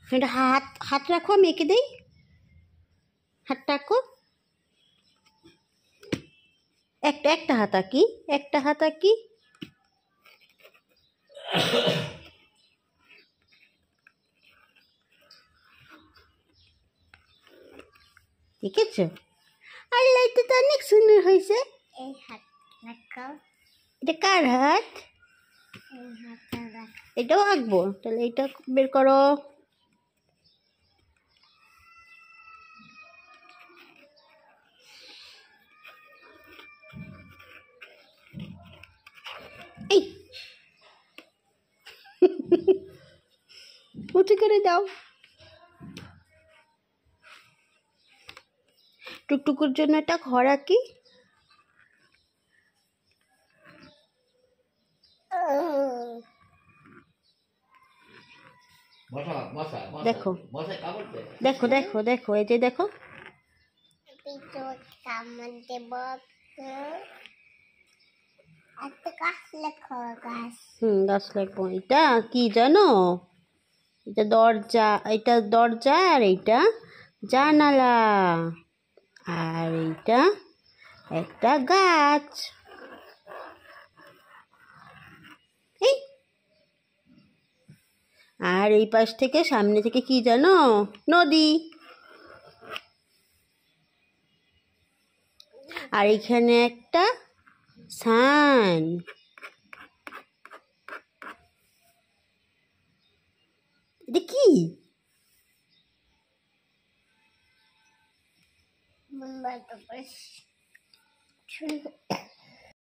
এটা হাত হাত রাখো, আমি এঁকে দিই। হাত রাখো, একটা একটা হাত আঁকি, একটা হাত আঁকি। দেখেছো? আল্লাহ, এটা তো অনেক সুন্দর হয়েছে। এই হাত রাখো। এটা কার হাত? এই হাতটা রাখো। এটাও আঁকবো, তাহলে এটা বের করো। এই উঁচু করে দাও। টুকটুকুর জন্য একটা ঘর আঁকি। দেখো দেখো দেখো দেখো, এই যে দেখো। গাছ লাগবো। এটা কি জানো? এটা দরজা, এটা দরজা, আর এইটা জানালা, আর এইটা একটা গাছ। এই আর এই পাশ থেকে, সামনে থেকে কি জানো? নদী। আর এখানে একটা সান। এটা কি?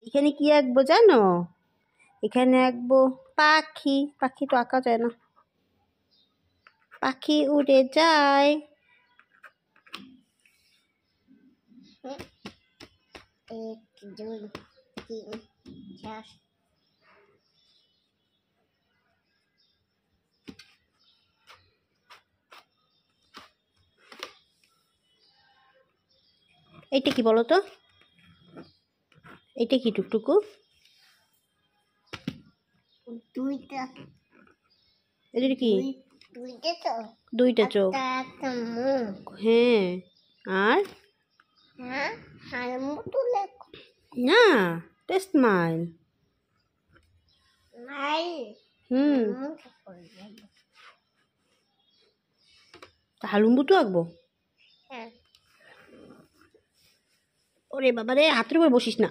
এখানে কি আঁকবো জানো? এখানে আঁকবো পাখি। পাখি তো আঁকা যায় না। পাখি উড়ে যায়। एक दो तीन चार। এইটা কি বলো তো? এইটা কি টুকটুকু? দুইটা। এটা কি? দুইটা তো। দুইটা চোখ। একটা মুখ। হ্যাঁ। আর হ্যাঁ, হাড়ের মতো লেখো। না, এটা স্মাইল। হালুম্বু তো আঁকবো। হ্যাঁ। ওরে বাবা রে, হাতের উপর বসিস না।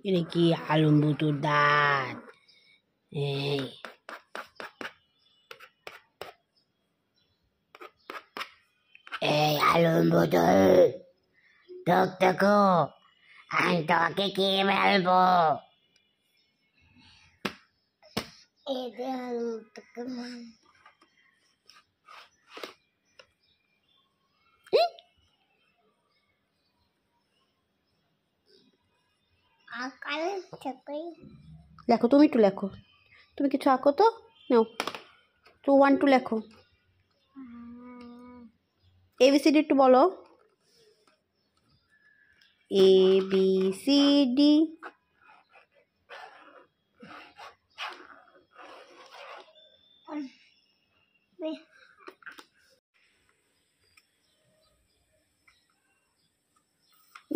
এটা কি? হালুম্বু তোর দাঁত। এই এই হালুম্বু তোর ঠোক দেখো, আমি তোকে কে ফেলবো। লেখো, তুমি একটু লেখো। তুমি কিছু আঁকো তো। নাও, তো 1 2 লেখো। ABCD একটু বলো। ABCD।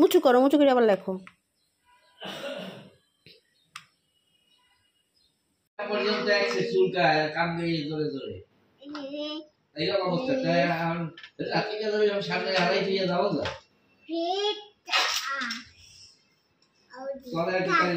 মুচু করো, মুচু করে আবার লেখো। পর্যন্ত একসে চুলকায় কান্দে জোরে জোরে এইরকম অবস্থা। তাই রাত্রি গেলে আমি সামনে হারাই দিয়ে যাবো যা চলে